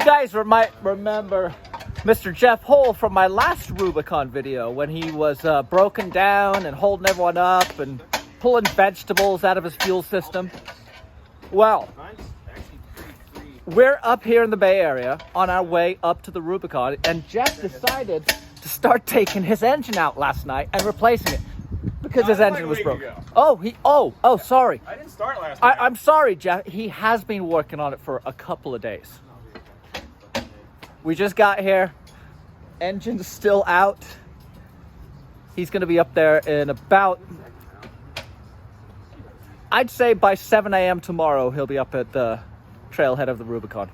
guys might remember Mr. Jeff Hull from my last Rubicon video when he was broken down and holding everyone up and pulling vegetables out of his fuel system. Well, we're up here in the Bay Area on our way up to the Rubicon, and Jeff decided to start taking his engine out last night and replacing it because his engine was broken. Oh, sorry. I didn't start last night. I'm sorry, Jeff. He has been working on it for a couple of days. We just got here. Engine's still out. He's going to be up there in about, I'd say by 7 a.m. tomorrow, he'll be up at the trailhead of the Rubicon.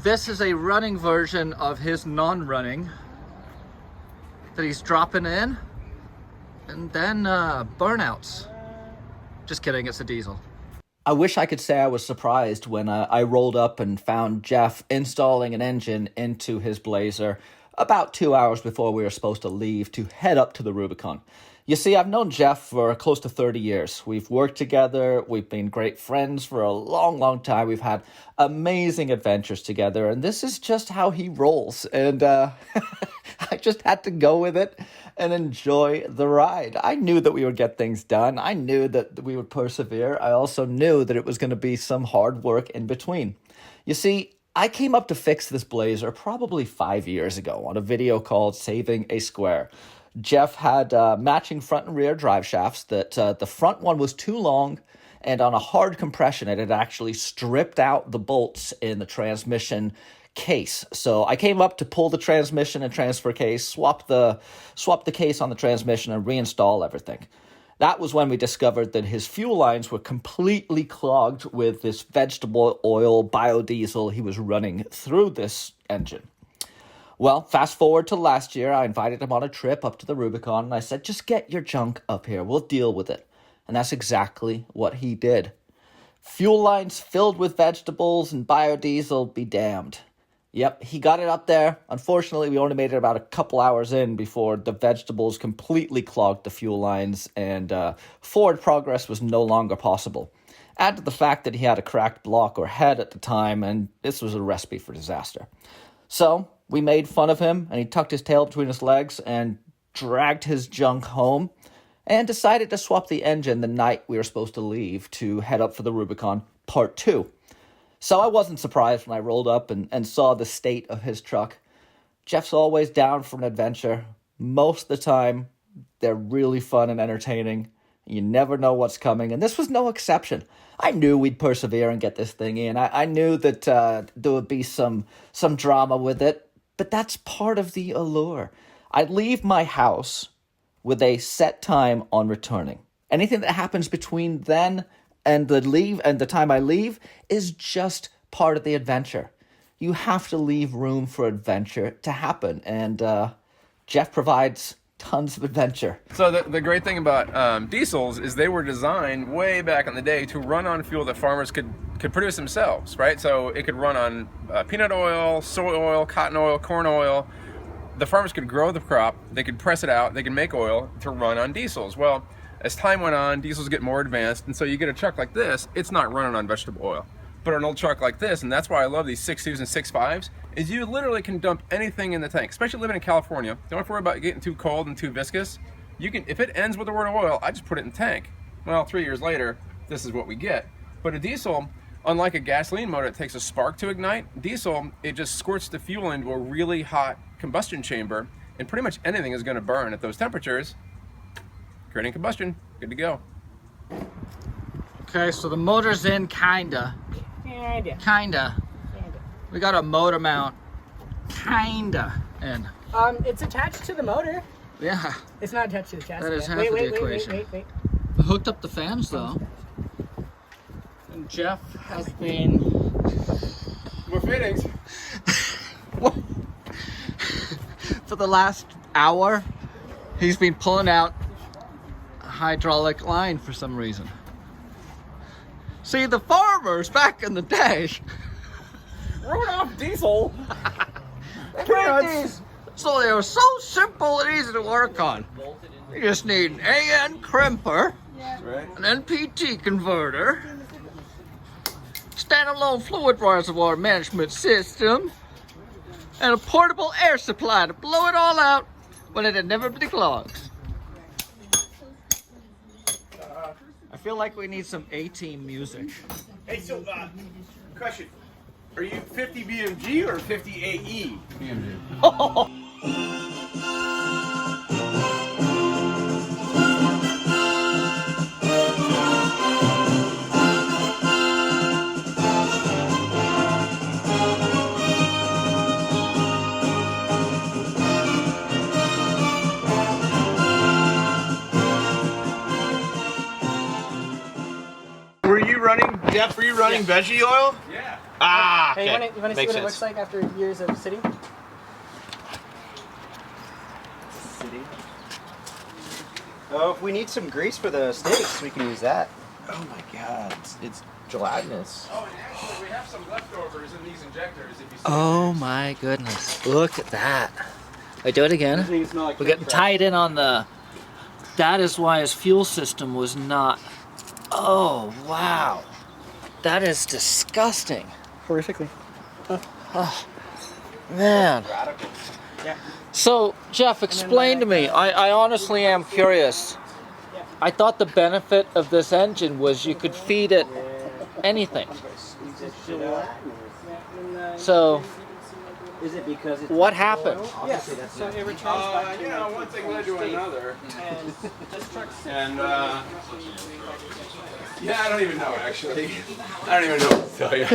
This is a running version of his non-running that he's dropping in, and then burnouts. Just kidding, it's a diesel. I wish I could say I was surprised when I rolled up and found Jeff installing an engine into his Blazer about 2 hours before we were supposed to leave to head up to the Rubicon. You see, I've known Jeff for close to 30 years. We've worked together. We've been great friends for a long, long time. We've had amazing adventures together, and this is just how he rolls. And I just had to go with it and enjoy the ride. I knew that we would get things done. I knew that we would persevere. I also knew that it was going to be some hard work in between. You see, I came up to fix this Blazer probably 5 years ago on a video called Saving a Square. Jeff had matching front and rear drive shafts that the front one was too long, and on a hard compression, it had actually stripped out the bolts in the transmission case. So I came up to pull the transmission and transfer case, swap the case on the transmission, and reinstall everything. That was when we discovered that his fuel lines were completely clogged with this vegetable oil biodiesel he was running through this engine. Well, fast forward to last year, I invited him on a trip up to the Rubicon, and I said, just get your junk up here. We'll deal with it. And that's exactly what he did. Fuel lines filled with vegetables and biodiesel, be damned. Yep, he got it up there. Unfortunately, we only made it about a couple hours in before the vegetables completely clogged the fuel lines, and forward progress was no longer possible. Add to the fact that he had a cracked block or head at the time, and this was a recipe for disaster. So we made fun of him, and he tucked his tail between his legs and dragged his junk home and decided to swap the engine the night we were supposed to leave to head up for the Rubicon Part 2. So I wasn't surprised when I rolled up and saw the state of his truck. Jeff's always down for an adventure. Most of the time, they're really fun and entertaining. You never know what's coming, and this was no exception. I knew we'd persevere and get this thing in. I knew that there would be some drama with it, but that's part of the allure. I leave my house with a set time on returning. Anything that happens between then and the time I leave is just part of the adventure. You have to leave room for adventure to happen, and Jeff provides tons of adventure. So the great thing about diesels is they were designed way back in the day to run on fuel that farmers could produce themselves, right? So it could run on peanut oil, soy oil, cotton oil, corn oil. The farmers could grow the crop, they could press it out, they could make oil to run on diesels. Well, as time went on, diesels get more advanced, and so you get a truck like this, it's not running on vegetable oil. But an old truck like this, and that's why I love these 6.2s and 6.5s, is you literally can dump anything in the tank, especially living in California. Don't have to worry about getting too cold and too viscous. You can, if it ends with the word oil, I just put it in the tank. Well, 3 years later, this is what we get. But a diesel, unlike a gasoline motor, it takes a spark to ignite. Diesel, it just squirts the fuel into a really hot combustion chamber, and pretty much anything is going to burn at those temperatures, creating combustion. Good to go. Okay, so the motor's in, kinda. We got a motor mount, kinda in. It's attached to the motor. Yeah. It's not attached to the chassis. That is half wait, of the wait, equation. Wait. I hooked up the fans though. And Jeff has been... More fittings. For the last hour, he's been pulling out a hydraulic line for some reason. See, the farmers back in the day Run off diesel. So they were so simple and easy to work on. You just need an AN crimper, Right. an NPT converter, standalone fluid reservoir management system, and a portable air supply to blow it all out when it inevitably clogs. I feel like we need some A-Team music. Hey, so, question. Are you 50 BMG or 50 AE? BMG. Jeff, were you running veggie oil? Yeah. Ah, okay. Hey, you want to see Makes what it sense. looks like after years of sitting? Oh, if we need some grease for the steaks, we can use that. Oh my God, it's gelatinous. Oh, and actually, we have some leftovers in these injectors. If you see Oh my goodness. Look at that. I do it again. We're getting tied in on the... That is why his fuel system was not... Oh, wow. That is disgusting. Horrifically. Oh, man. So, Jeff, explain to me. I honestly am curious. I thought the benefit of this engine was you could feed it anything. So, Is it because it's what happened? Yeah. So it returns back to you know, one thing led to another. and this truck's And, yeah, I don't even know, actually. I don't even know what to tell you.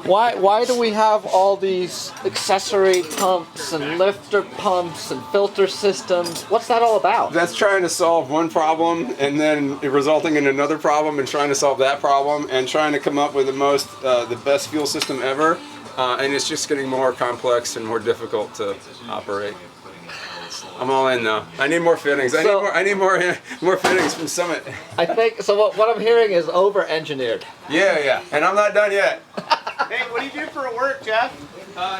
Why do we have all these accessory pumps and lifter pumps and filter systems? What's that all about? That's trying to solve one problem and then resulting in another problem and trying to solve that problem and trying to come up with the best fuel system ever. And it's just getting more complex and more difficult to operate. I'm all in though. I need more fittings. I need more fittings from Summit. I think so. What I'm hearing is over-engineered. Yeah. And I'm not done yet. Hey, what do you do for work, Jeff?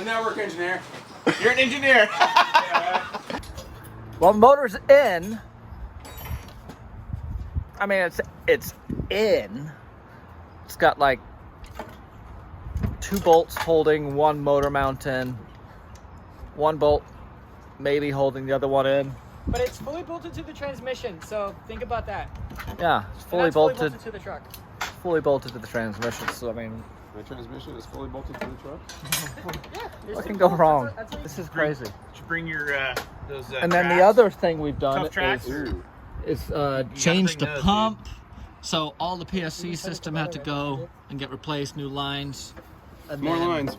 Network engineer. You're an engineer. Well, the motor's in. I mean, it's in. It's got like 2 bolts holding one motor mount in. 1 bolt maybe holding the other one in. But it's fully bolted to the transmission, so think about that. Yeah, it's And fully that's bolted. to the truck. Fully bolted to the transmission. So I mean, My transmission is fully bolted to the truck. There's what two can go bolts, wrong? that's what This is crazy. Did you bring your those? And then the tracks? other thing we've done Tough tracks? is change bring the those, pump. So all the PSC system had to go and get replaced, new lines. And More then lines.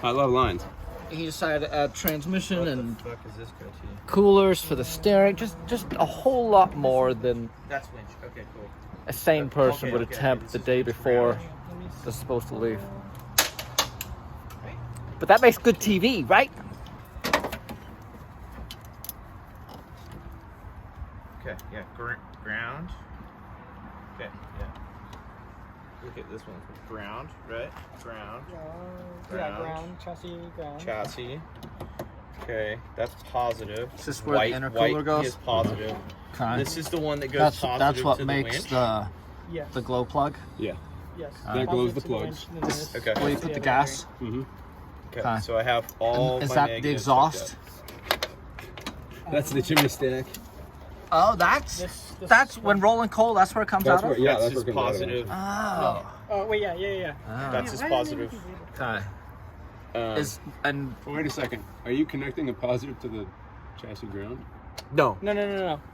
I love lines. He decided to add transmission and What the fuck is this go to? coolers for the steering. Just a whole lot more than That's winch. Okay, cool. a sane person would okay, attempt this the is day winch before ground. they're supposed to leave. But that makes good TV, right? Okay, yeah, ground. Okay, yeah. Look at this one. Ground, right? Ground. Yeah, ground, chassis, ground. Chassis. Okay, that's positive. Is this where the intercooler goes? is positive. Okay. This is the one that goes That's positive what to makes the winch. Yes. the glow plug. Yeah. Yes. That glows the Positive to plugs. winch, and then this- Okay. Where you put the gas. Mm-hmm. Okay, Okay. so I have all Is my that the negatives hooked exhaust? That's the chimney stack. Oh, that's This that's when rolling coal. That's where it comes out of. yeah, That's that's his where it comes out of. positive. Oh. Oh wait, yeah. That's his positive. Okay. Is and Wait a second. Are you connecting a positive to the chassis ground? No. No.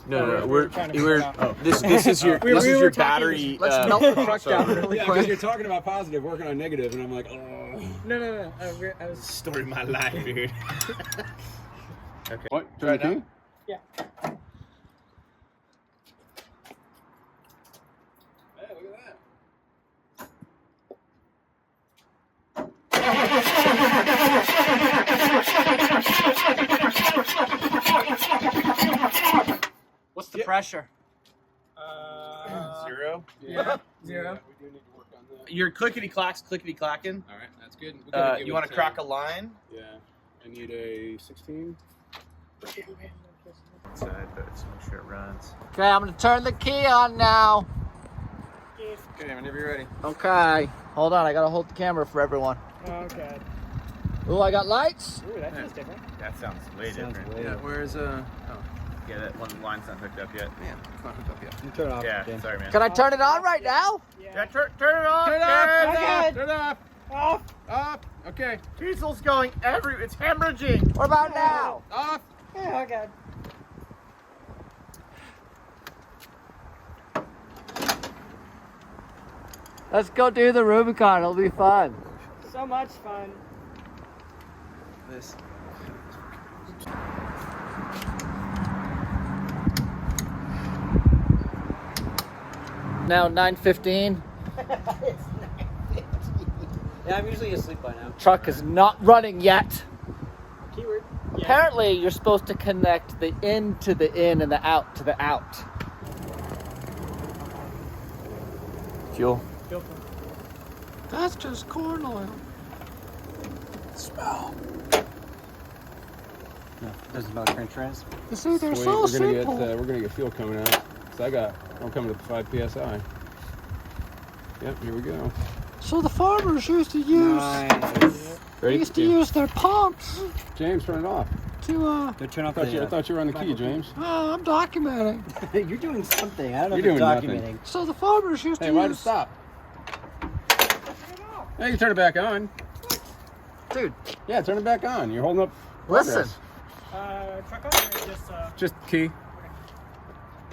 No. We're trying to figure it out. This is your We this is were your talking- battery. let's melt the truck so- down really Yeah, because you're quick. talking about positive, working on negative, and I'm like, oh. No. I was. Story of my life, dude. Okay. What? Try it Turn the now? key? Yeah. Hey, look at that. What's the pressure? 0. Yeah. 0. We do need to work on that. Your clickety clacking. All right, that's good. You want to crack a line? Yeah. I need a 16. Inside, but let's make sure it runs. Okay, I'm gonna turn the key on now. Okay. Chief. Okay, whenever you're ready. Okay. Hold on, I gotta hold the camera for everyone. Okay. Ooh, I got lights. Ooh, that feels different. That sounds way different. Yeah, where's oh, Yeah, that one line's not hooked up yet. man, it's not hooked up yet. You turn it off. Yeah, Ken. sorry, man. Can I turn it on right now? Yeah, turn it off. Turn it off! Ken. Turn it off! Off. Off! Okay. Diesel's going it's hemorrhaging. What about now? Off! Oh, God. Let's go do the Rubicon. It'll be fun. So much fun. This. Now 9:15. Yeah, I'm usually asleep by now. Truck is not running yet. Keyword. Yeah. Apparently, you're supposed to connect the in to the in and the out to the out. Fuel. Feel fun. That's just corn oil. Smell. No, doesn't smell like French fries. You see, they're Sweet, so we're simple. gonna get fuel coming out. So I'm coming to 5 psi. Yep, here we go. So the farmers used to use Ready? used to use their pumps James, turn it off. to Go turn off I the. thought you were on the key, James. oh, I'm documenting. You're doing something. I don't know You're if you're doing documenting. nothing. So the farmers used Hey, to why'd it use. stop? Hey, you can turn it back on. Dude, Yeah, turn it back on. You're holding up. listen. progress. Truck on or just Just key.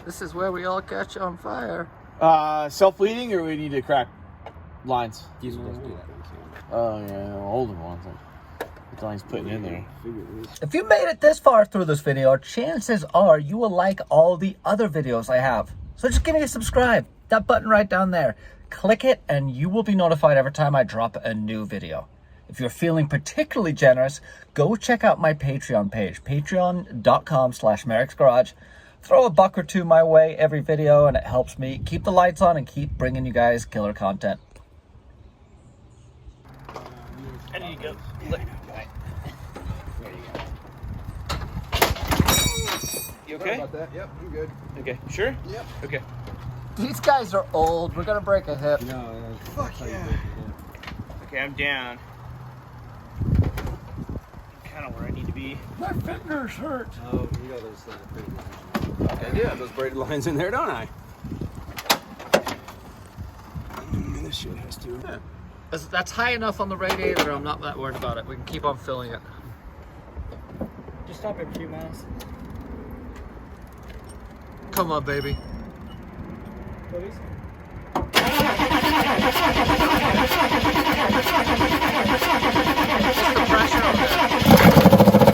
This is where we all catch on fire. Self-leading, or we need to crack lines? Diesel doesn't do that. Oh yeah, older ones. That's all he's putting in there. If you made it this far through this video, chances are you will like all the other videos I have. So just give me a subscribe. That button right down there. Click it and you will be notified every time I drop a new video. If you're feeling particularly generous, go check out my Patreon page, patreon.com/MerricksGarage. Throw $1 or $2 my way every video and it helps me keep the lights on and keep bringing you guys killer content. I need to go. You okay? About that. Yep, I'm good. Okay. Sure? Yep. Okay. These guys are old. We're gonna break a hip. Fuck yeah. Okay, I'm down. Kind of where I need to be. My fingers hurt. Oh, you know those pretty good. I do have those braided lines in there, don't I? This shit has to. Yeah. That's high enough on the radiator. I'm not that worried about it. We can keep on filling it. just stop every few miles. Come on, baby. Please. Just the pressure on there.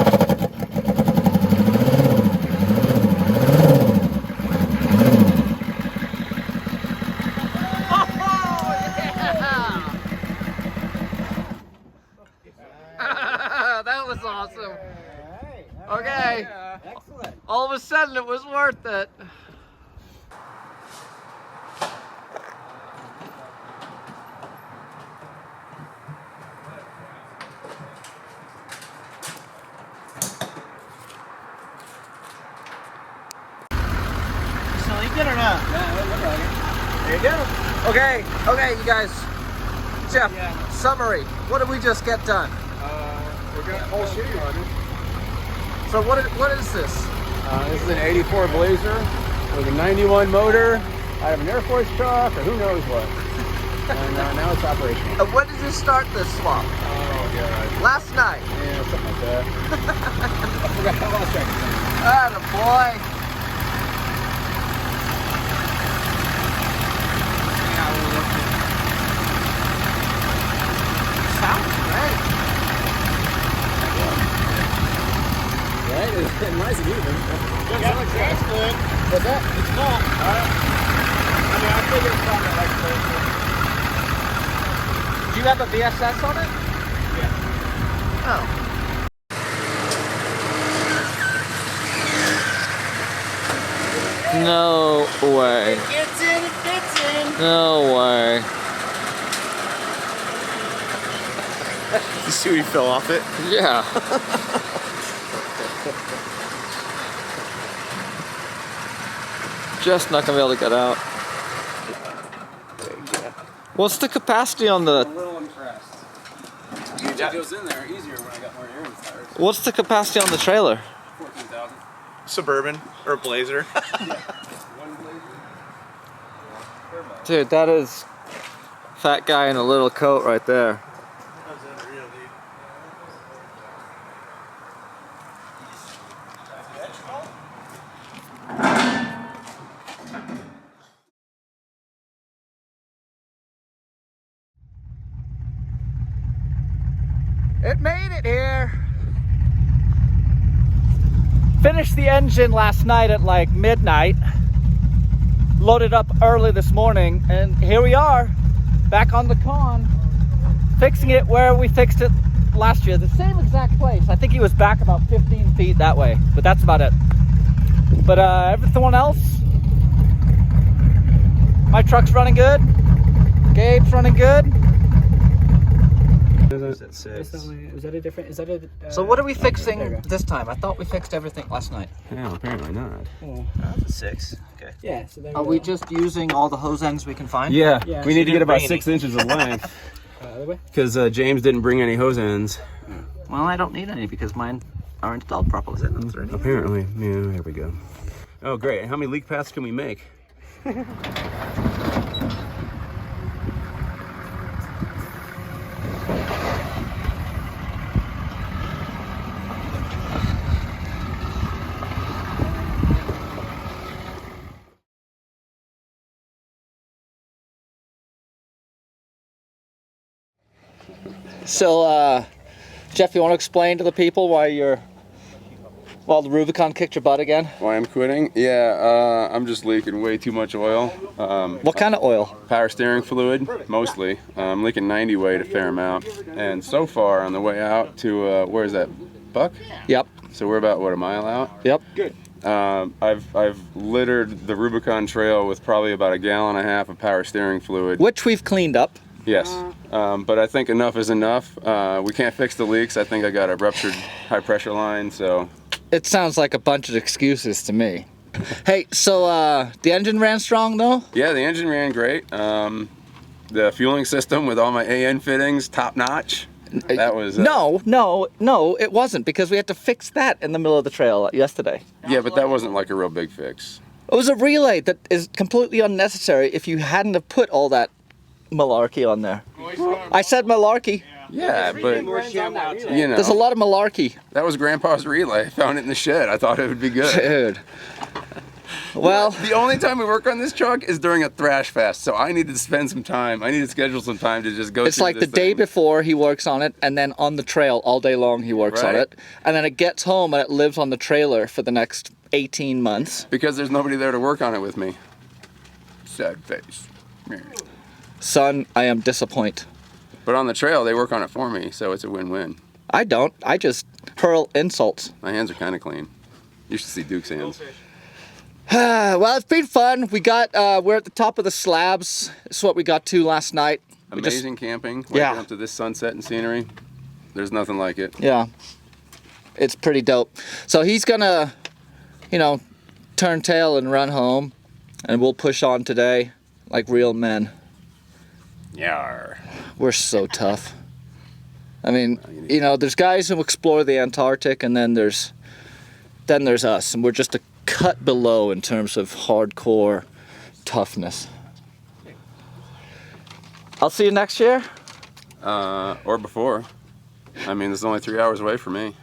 That was awesome. Okay. Excellent. All of a sudden it was worth it. So you good or not? There you go. Okay, you guys. Jeff, summary. What did we just get done? We're got whole shitty on it. So what is this? This is an 84 Blazer with a 91 motor out of an Air Force truck or who knows what. And now it's operational. When did you start this swap? Oh, God. Last night. Yeah, something like that. I forgot how lost track of time. Atta boy. Sounds great. Right? It's nice and even. Yeah, that's good. What's that? It's full. Alright. I mean, I figured it's probably like this. Do you have a VSS on it? Yeah. Oh. No way. It gets in, it fits in. No way. You see what he fell off it? Yeah. Just not gonna be able to get out. There you What's the capacity on the... I'm a little impressed. Usually it goes in there easier when I got more air in the tires. What's the capacity on the trailer? 14,000. Suburban or Blazer. One Blazer. Dude, that is fat guy in a little coat right there. It made it here. Finished the engine last night at like midnight. Loaded up early this morning, and here we are, back on the con, fixing it where we fixed it last year. The same exact place. I think he was back about 15 feet that way, but that's about it. But everyone else, my truck's running good. Gabe's running good. Is it 6? Is that a different? Is that a? So what are we fixing this time? I thought we fixed everything last night. Yeah, apparently not. That's a 6. Okay. Yeah. So there Are we just using all the hose ends we can find? Yeah, Yeah. we need to get about Bring 6 inches of length other way? because James didn't bring any hose ends. Well, I don't need any because mine are installed properly. Apparently, yeah. Here we go. Oh, great! How many leak paths can we make? So, Jeff, you want to explain to the people why the Rubicon kicked your butt again? Why I'm quitting? Yeah, I'm just leaking way too much oil. What kind of oil? Power steering fluid, mostly. I'm leaking 90 weight a fair amount. And so far on the way out to, where is that, Buck? Yep. So we're about, what, a mile out? Yep. Good. I've littered the Rubicon Trail with probably about 1.5 gallons of power steering fluid. Which we've cleaned up. Yes, but I think enough is enough. We can't fix the leaks. I think I got a ruptured high pressure line, so. It sounds like a bunch of excuses to me. Hey, so the engine ran strong though? Yeah, the engine ran great. The fueling system with all my AN fittings, top notch. That was... No, it wasn't, because we had to fix that in the middle of the trail yesterday. Yeah, but that wasn't like a real big fix. It was a relay that is completely unnecessary if you hadn't have put all that malarkey on there. I said malarkey. Yeah, but, you know, There's a lot of malarkey. that was Grandpa's relay. I found it in the shed. I thought it would be good. Dude. Well, The only time we work on this truck is during a thrash fest, so I need to spend some time. I need to schedule some time to just go it's through like the this day thing. before he works on it, and then on the trail all day long he works on Right. it. And then it gets home and it lives on the trailer for the next 18 months. Because there's nobody there to work on it with me. Sad face. Son, I am disappointed. But on the trail, they work on it for me, so it's a win-win. I don't. I just hurl insults. My hands are kind of clean. You should see Duke's hands. Well, it's been fun. We're at the top of the slabs. It's what we got to last night. We just- Amazing camping. Waking Yeah. up to this sunset and scenery. There's nothing like it. Yeah. It's pretty dope. So he's gonna, turn tail and run home. And we'll push on today like real men. Yar. We're so tough. I mean, there's guys who explore the Antarctic, and then there's us, and we're just a cut below in terms of hardcore toughness. I'll see you next year. Or before. I mean, it's only 3 hours away from me.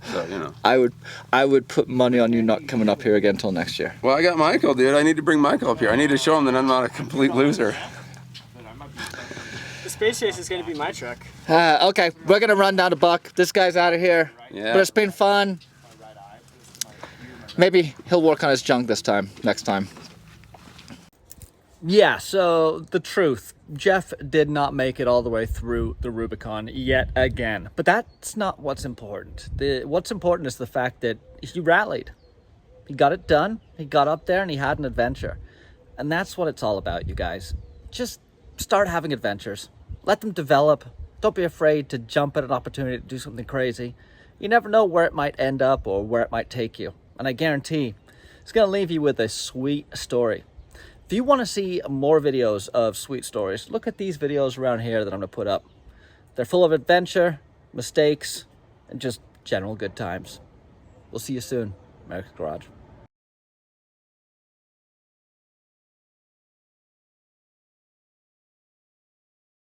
So, I would put money on you not coming up here again until next year. Well, I got Michael, dude. I need to bring Michael up here. I need to show him that I'm not a complete loser. The space chase is going to be my truck. Okay, we're gonna run down to Buck. This guy's out of here. Yeah. But it's been fun. Maybe he'll work on his junk next time. Yeah, so the truth. Jeff did not make it all the way through the Rubicon yet again. But that's not what's important. What's important is the fact that he rallied. He got it done. He got up there and he had an adventure. And that's what it's all about, you guys. Just start having adventures. Let them develop. Don't be afraid to jump at an opportunity to do something crazy. You never know where it might end up or where it might take you. And I guarantee it's going to leave you with a sweet story. If you want to see more videos of sweet stories, look at these videos around here that I'm going to put up. They're full of adventure, mistakes, and just general good times. We'll see you soon. Merricks Garage.